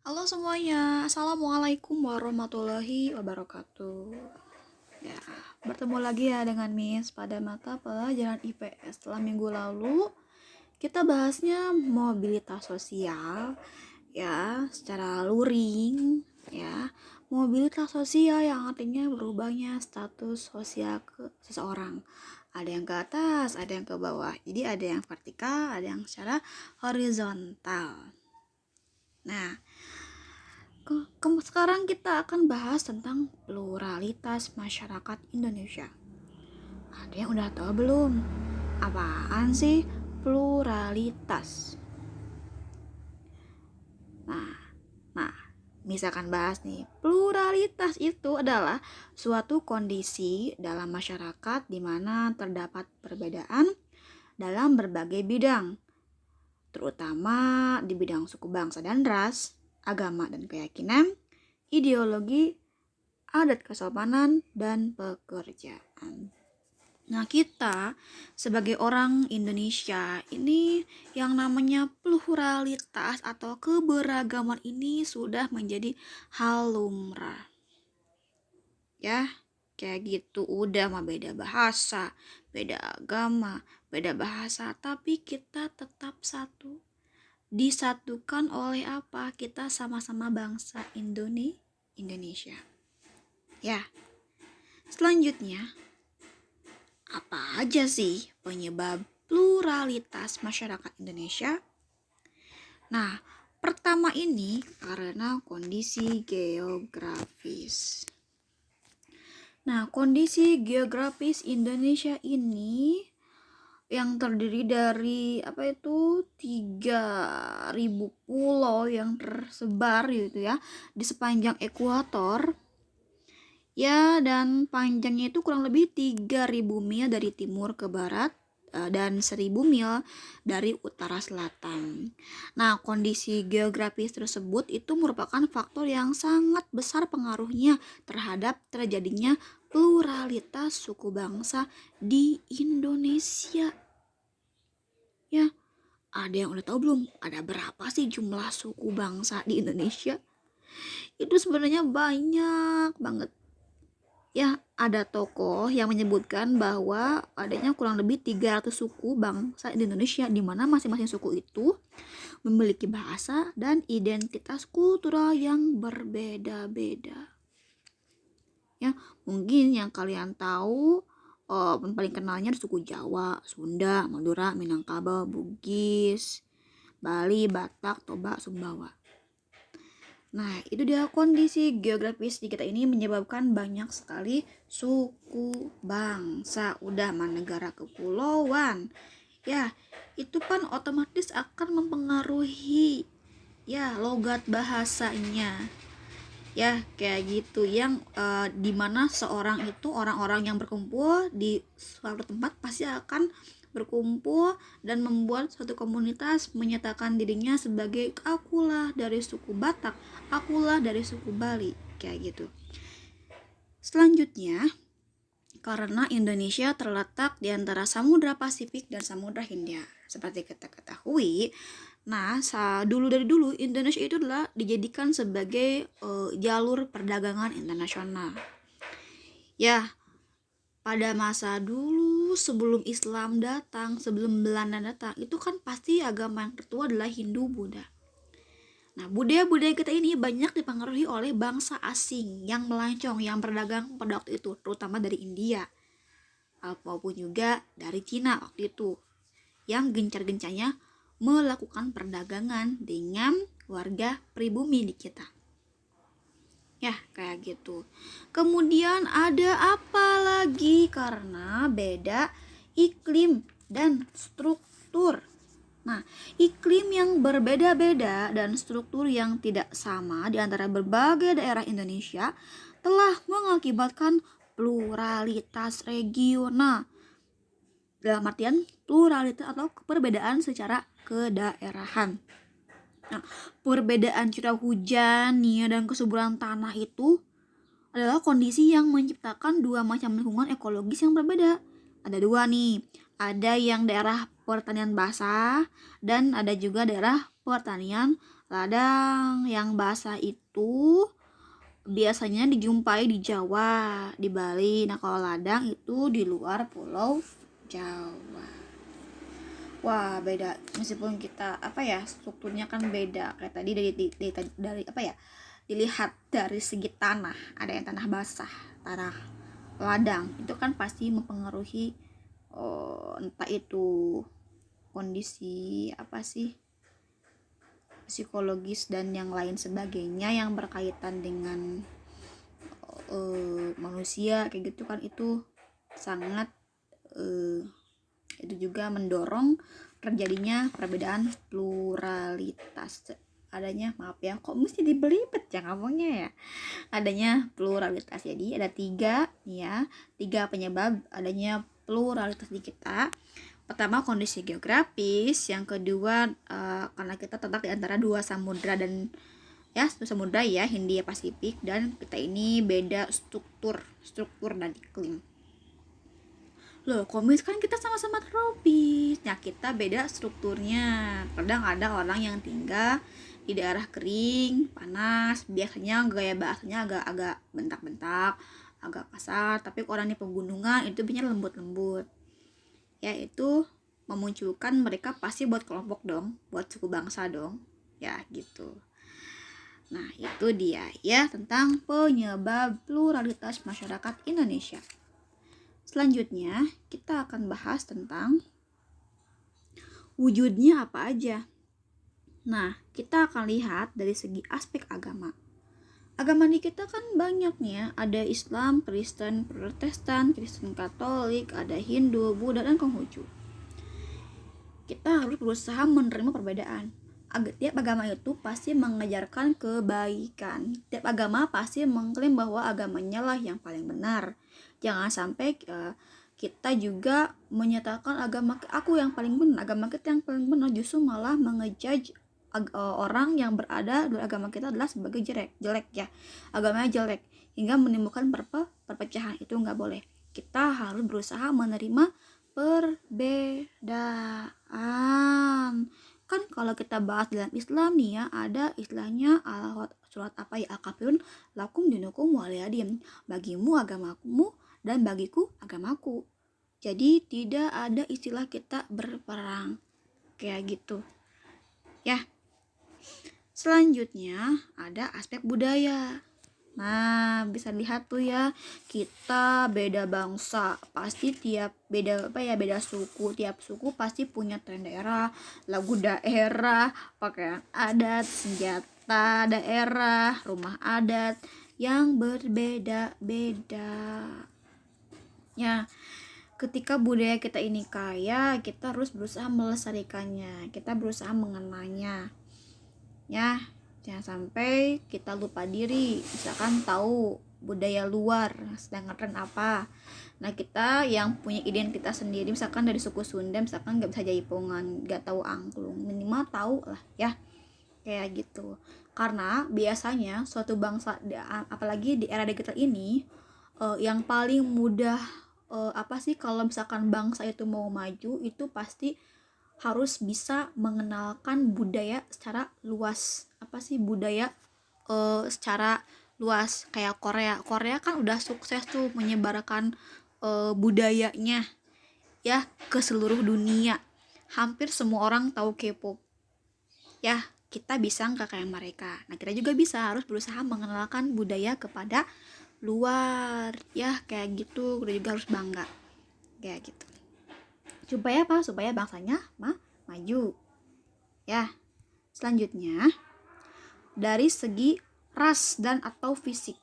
Halo semuanya, Assalamualaikum warahmatullahi wabarakatuh. Ya, bertemu lagi ya dengan Miss pada mata pelajaran IPS. Setelah minggu lalu, kita bahasnya mobilitas sosial, ya, secara luring, ya. Mobilitas sosial yang artinya berubahnya status sosial ke seseorang. Ada yang ke atas, ada yang ke bawah. Jadi ada yang vertikal, ada yang secara horizontal. Nah, sekarang kita akan bahas tentang pluralitas masyarakat Indonesia. Ada yang udah tahu belum? Apaan sih pluralitas? Nah, misalkan bahas nih, pluralitas itu adalah suatu kondisi dalam masyarakat di mana terdapat perbedaan dalam berbagai bidang, terutama di bidang suku bangsa dan ras, agama dan keyakinan, ideologi, adat kesopanan, dan pekerjaan. Nah, kita sebagai orang Indonesia ini yang namanya pluralitas atau keberagaman ini sudah menjadi hal lumrah. Ya, kayak gitu udah mah beda bahasa, beda agama, beda bahasa, tapi kita tetap satu. Disatukan oleh apa? Kita sama-sama bangsa Indonesia. Ya, selanjutnya, apa aja sih penyebab pluralitas masyarakat Indonesia? Nah, pertama ini karena kondisi geografis. Nah, kondisi geografis Indonesia ini yang terdiri dari 3.000 pulau yang tersebar gitu ya di sepanjang ekuator. Ya, dan panjangnya itu kurang lebih 3.000 mil dari timur ke barat dan 1.000 mil dari utara selatan. Nah, kondisi geografis tersebut itu merupakan faktor yang sangat besar pengaruhnya terhadap terjadinya pluralitas suku bangsa di Indonesia. Ya, ada yang udah tahu belum? Ada berapa sih jumlah suku bangsa di Indonesia? Itu sebenarnya banyak banget. Ya, ada tokoh yang menyebutkan bahwa adanya kurang lebih 300 suku bangsa di Indonesia, di mana masing-masing suku itu memiliki bahasa dan identitas kultural yang berbeda-beda. Ya, mungkin yang kalian tahu paling kenalnya suku Jawa, Sunda, Madura, Minangkabau, Bugis, Bali, Batak, Toba, Sumbawa. Nah, itu dia kondisi geografis di kita ini menyebabkan banyak sekali suku bangsa. Udah mah negara kepulauan. Ya, itu kan otomatis akan mempengaruhi ya logat bahasanya. Ya, kayak gitu yang dimana seorang itu orang-orang yang berkumpul di suatu tempat pasti akan berkumpul dan membuat suatu komunitas menyatakan dirinya sebagai akulah dari suku Batak, akulah dari suku Bali, kayak gitu. Selanjutnya, karena Indonesia terletak di antara Samudra Pasifik dan Samudra Hindia. Seperti kita ketahui, nah dari dulu Indonesia itu adalah dijadikan sebagai jalur perdagangan internasional. Ya, pada masa dulu sebelum Islam datang, sebelum Belanda datang, itu kan pasti agama yang tertua adalah Hindu Buddha. Nah, budaya-budaya kita ini banyak dipengaruhi oleh bangsa asing yang melancong, yang berdagang pada waktu itu, terutama dari India maupun juga dari Cina waktu itu, yang gencar-gencarnya melakukan perdagangan dengan warga pribumi di kita. Ya, kayak gitu. Kemudian ada apa lagi? Karena beda iklim dan struktur. Nah, iklim yang berbeda-beda dan struktur yang tidak sama di antara berbagai daerah Indonesia telah mengakibatkan pluralitas regional. Dalam artian pluralitas atau perbedaan secara kedaerahan. Nah, perbedaan curah hujan dan kesuburan tanah itu adalah kondisi yang menciptakan dua macam lingkungan ekologis yang berbeda. Ada dua nih, ada yang daerah pertanian basah dan ada juga daerah pertanian Ladang yang basah itu biasanya dijumpai di Jawa, di Bali. Nah, kalau ladang itu di luar Pulau Jawa. Wah, beda. Meskipun kita strukturnya kan beda. Kayak tadi dari dilihat dari segi tanah, ada yang tanah basah, tanah ladang. Itu kan pasti mempengaruhi entah itu kondisi psikologis dan yang lain sebagainya yang berkaitan dengan manusia kayak gitu kan. Itu sangat itu juga mendorong terjadinya perbedaan pluralitas, adanya kok mesti dibelibet ya ngomongnya ya, adanya pluralitas. Jadi ada tiga penyebab adanya pluralitas di kita. Pertama, kondisi geografis. Yang kedua, karena kita terletak di antara dua samudra Hindia Pasifik, dan kita ini beda struktur dan iklim. Loh, komis kan kita sama-sama tropis. Nah, kita beda strukturnya. Kadang ada orang yang tinggal di daerah kering, panas, biasanya gaya bahasanya agak bentak-bentak, agak kasar. Tapi orang di pegunungan itu biasanya lembut-lembut. Ya, itu memunculkan mereka pasti buat kelompok dong, buat suku bangsa dong. Ya, gitu. Nah, itu dia ya tentang penyebab pluralitas masyarakat Indonesia. Selanjutnya, kita akan bahas tentang wujudnya apa aja. Nah, kita akan lihat dari segi aspek agama. Agama di kita kan banyak nih ya. Ada Islam, Kristen, Protestan, Kristen Katolik, ada Hindu, Buddha, dan Konghucu. Kita harus berusaha menerima perbedaan. Tiap agama itu pasti mengajarkan kebaikan. Tiap agama pasti mengklaim bahwa agamanya lah yang paling benar. Jangan sampai kita juga menyatakan agama aku yang paling benar, agama kita yang paling benar, justru malah mengejudge orang yang berada di agama kita adalah sebagai jelek ya, agamanya jelek, hingga menimbulkan perpecahan. Itu nggak boleh. Kita harus berusaha menerima perbedaan. Kan kalau kita bahas dalam Islam nih ya, ada istilahnya surat Al-Kafirun, lakum dinukum waliyadin, bagimu agamamu dan bagiku agamaku. Jadi tidak ada istilah kita berperang kayak gitu ya. Selanjutnya ada aspek budaya. Nah, bisa lihat tuh ya, kita beda bangsa, pasti beda suku, tiap suku pasti punya tren daerah, lagu daerah, pakaian adat, senjata daerah, rumah adat yang berbeda-beda. Ya, ketika budaya kita ini kaya, kita harus berusaha melestarikannya, kita berusaha mengenalnya. Ya, jangan sampai kita lupa diri, misalkan tahu budaya luar sedang ngetren apa. Nah, kita yang punya identitas sendiri, misalkan dari suku Sunda, misalkan nggak bisa jaipongan, nggak tahu angklung, minimal tahu lah ya, kayak gitu. Karena biasanya suatu bangsa, apalagi di era digital ini, yang paling mudah kalau misalkan bangsa itu mau maju, itu pasti harus bisa mengenalkan budaya secara luas. Budaya secara luas. Kayak Korea kan udah sukses tuh menyebarkan budayanya ya ke seluruh dunia. Hampir semua orang tahu K-pop. Ya, kita bisa nggak kayak mereka. Nah, kita juga harus berusaha mengenalkan budaya kepada luar ya, kayak gitu. Kita juga harus bangga kayak gitu. Supaya bangsanya maju ya. Selanjutnya, dari segi ras dan atau fisik.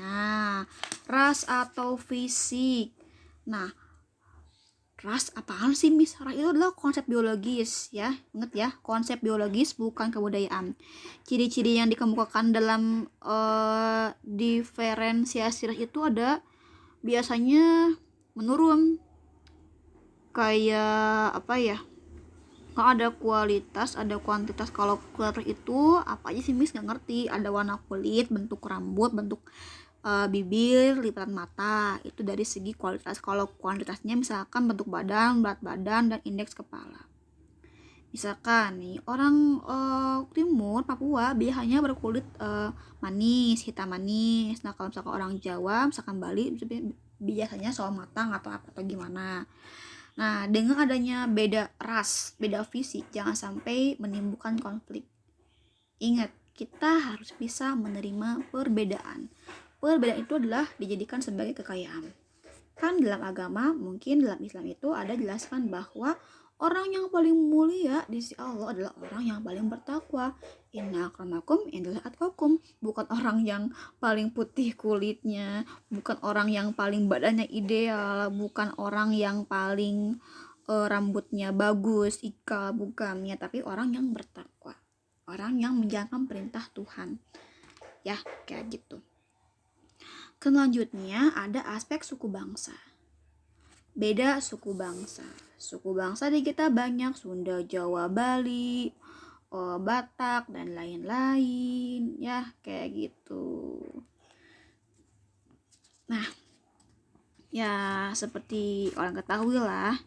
Nah, ras atau fisik. Nah, ras apaan sih, Miss? Ras itu adalah konsep biologis ya. Ingat ya, konsep biologis bukan kebudayaan. Ciri-ciri yang dikemukakan dalam diferensiasi ras itu ada biasanya menurun. Kayak kalau ada kualitas, ada kuantitas. Kalau kualitas itu apa aja sih, Miss? Nggak ngerti. Ada warna kulit, bentuk rambut, bentuk bibir, lipatan mata. Itu dari segi kualitas. Kalau kuantitasnya misalkan bentuk badan, berat badan, dan indeks kepala. Misalkan nih orang timur Papua biasanya berkulit manis, hitam manis. Nah kalau misalkan orang Jawa, misalkan Bali, biasanya sawo matang atau apa atau gimana. Nah dengan adanya beda ras, beda fisik, jangan sampai menimbulkan konflik. Ingat, kita harus bisa menerima perbedaan. Perbedaan itu adalah dijadikan sebagai kekayaan. Kan dalam agama, mungkin dalam Islam itu ada jelaskan bahwa orang yang paling mulia di sisi Allah adalah orang yang paling bertakwa. Inna akramakum indallahi atqakum. Bukan orang yang paling putih kulitnya, bukan orang yang paling badannya ideal, bukan orang yang paling rambutnya bagus, ikal, bukannya, tapi orang yang bertakwa. Orang yang menjalankan perintah Tuhan. Ya, kayak gitu. Selanjutnya ada aspek suku bangsa. Beda suku bangsa. Suku bangsa di kita banyak, Sunda, Jawa, Bali, Batak, dan lain-lain. Ya, kayak gitu. Nah, ya seperti orang ketahui lah,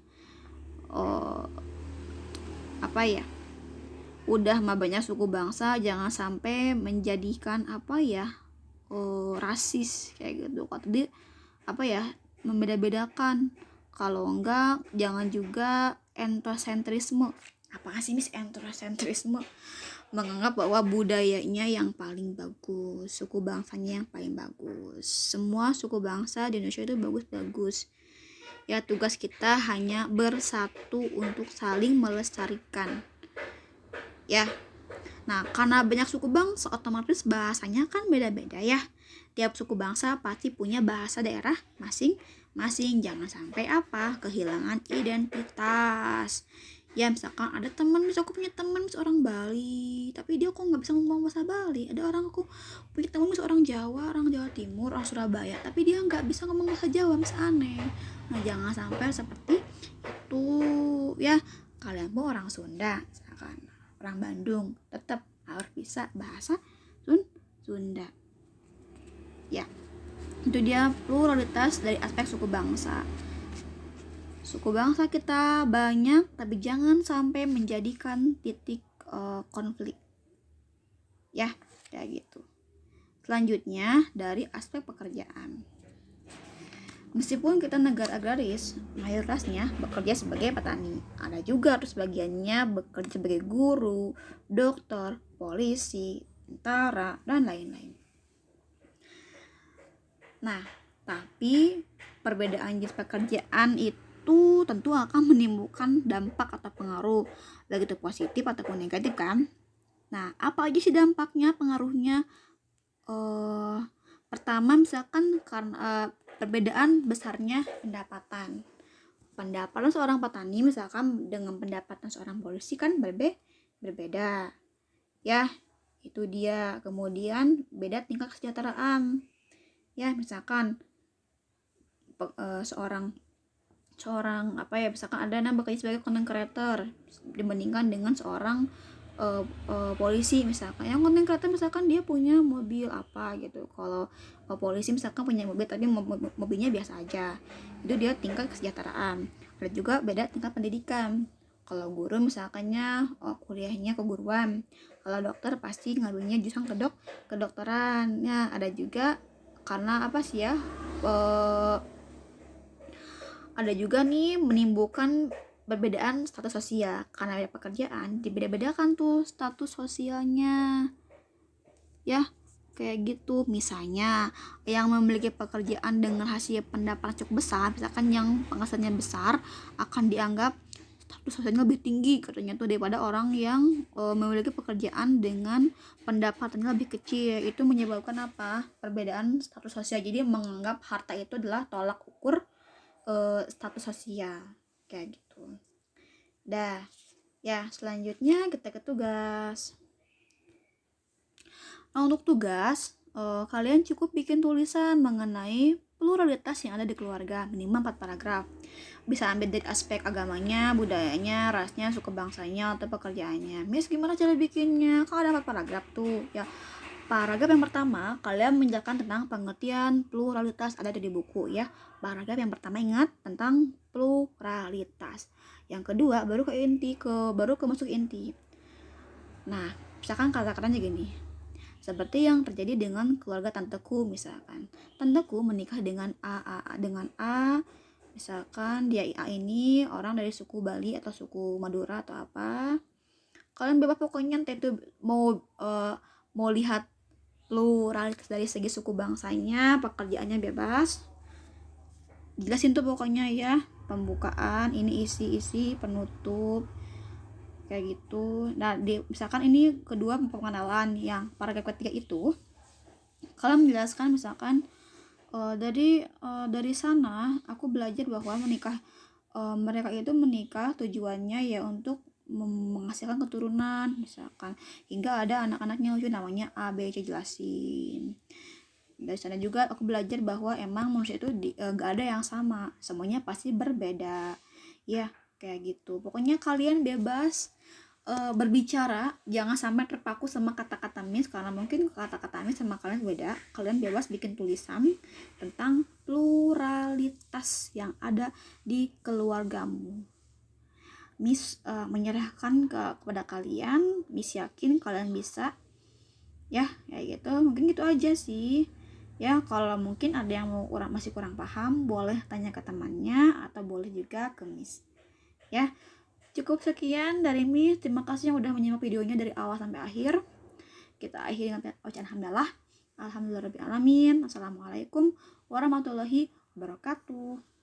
apa ya, udah mah banyak suku bangsa, jangan sampai menjadikan rasis kayak gitu. Kata dia membeda-bedakan. Kalau enggak, jangan juga etnosentrisme. Apa sih Miss etnosentrisme? Menganggap bahwa budayanya yang paling bagus, suku bangsanya yang paling bagus. Semua suku bangsa di Indonesia itu bagus-bagus. Ya, tugas kita hanya bersatu untuk saling melestarikan. Ya. Nah, karena banyak suku bangsa, otomatis bahasanya kan beda-beda ya. Tiap suku bangsa pasti punya bahasa daerah masing-masing. Jangan sampai kehilangan identitas. Ya, misalkan ada teman, aku punya teman seorang Bali, tapi dia kok nggak bisa ngomong bahasa Bali. Ada orang aku punya teman seorang Jawa, orang Jawa Timur, orang Surabaya, tapi dia nggak bisa ngomong bahasa Jawa, aneh. Nah, jangan sampai seperti itu ya. Kalian pun orang Sunda, misalkan orang Bandung, tetap harus bisa bahasa Sunda. Ya, itu dia pluralitas dari aspek suku bangsa. Suku bangsa kita banyak, tapi jangan sampai menjadikan titik konflik. Ya, kayak gitu. Selanjutnya dari aspek pekerjaan. Meskipun kita negara agraris, mayoritasnya bekerja sebagai petani. Ada juga terus bagiannya bekerja sebagai guru, dokter, polisi, tentara, dan lain-lain. Nah, tapi perbedaan jenis pekerjaan itu tentu akan menimbulkan dampak atau pengaruh, baik itu positif ataupun negatif kan. Nah, apa aja sih dampaknya, pengaruhnya? Pertama, misalkan karena perbedaan besarnya pendapatan. Pendapatan seorang petani misalkan dengan pendapatan seorang polisi kan berbeda. Ya, itu dia. Kemudian beda tingkat kesejahteraan. Ya, misalkan seorang misalkan ada yang bekerja sebagai content creator dibandingkan dengan seorang polisi misalkan. Yang content creator misalkan dia punya mobil apa gitu. Kalau polisi misalkan punya mobil tapi mobilnya biasa aja. Itu dia tingkat kesejahteraan. Ada juga beda tingkat pendidikan. Kalau guru misalkannya kuliahnya keguruan. Kalau dokter pasti ngambilnya jurusan kedokteran. Ya, ada juga karena ada juga nih menimbulkan perbedaan status sosial. Karena ada pekerjaan dibeda-bedakan tuh status sosialnya. Ya, kayak gitu. Misalnya yang memiliki pekerjaan dengan hasil pendapatan cukup besar, misalkan yang penghasilannya besar, akan dianggap status sosialnya lebih tinggi katanya tuh daripada orang yang memiliki pekerjaan dengan pendapatannya lebih kecil. Itu menyebabkan perbedaan status sosial. Jadi menganggap harta itu adalah tolak ukur status sosial kayak gitu. Dah, ya selanjutnya kita ke tugas. Nah, untuk tugas kalian cukup bikin tulisan mengenai pluralitas yang ada di keluarga, minimal 4 paragraf. Bisa ambil dari aspek agamanya, budayanya, rasnya, suku bangsanya, atau pekerjaannya. Miss, gimana cara bikinnya? Kan ada 4 paragraf tuh ya. Paragraf yang pertama, kalian menjelaskan tentang pengertian pluralitas ada di buku ya. Paragraf yang pertama ingat tentang pluralitas. Yang kedua baru ke masuk inti. Nah, misalkan kata-katanya gini. Seperti yang terjadi dengan keluarga tanteku misalkan. Tanteku menikah dengan A. Misalkan dia A ini orang dari suku Bali atau suku Madura atau apa. Kalian bebas pokoknya itu mau lihat pluralitas dari segi suku bangsanya, pekerjaannya bebas. Jelasin tuh pokoknya ya, pembukaan, ini isi, penutup, kayak gitu. Nah, misalkan ini kedua pengenalan, yang paragraf ketiga itu kalian menjelaskan misalkan dari sana aku belajar bahwa mereka itu menikah tujuannya ya untuk menghasilkan keturunan misalkan, hingga ada anak-anaknya lucu namanya A B C, jelasin. Dari sana juga aku belajar bahwa emang manusia itu gak ada yang sama, semuanya pasti berbeda ya, kayak gitu. Pokoknya kalian bebas berbicara, jangan sampai terpaku sama kata-kata Miss, karena mungkin kata-kata Miss sama kalian beda. Kalian bebas bikin tulisan tentang pluralitas yang ada di keluargamu. Miss menyerahkan kepada kalian. Miss yakin kalian bisa ya, kayak gitu. Mungkin gitu aja sih ya. Kalau mungkin ada yang masih kurang paham, boleh tanya ke temannya atau boleh juga ke Miss ya. Cukup sekian dari Miss. Terima kasih yang udah menyimak videonya dari awal sampai akhir. Kita akhiri dengan bacaan hamdalah. Alhamdulillahirabbil alamin. Assalamualaikum warahmatullahi wabarakatuh.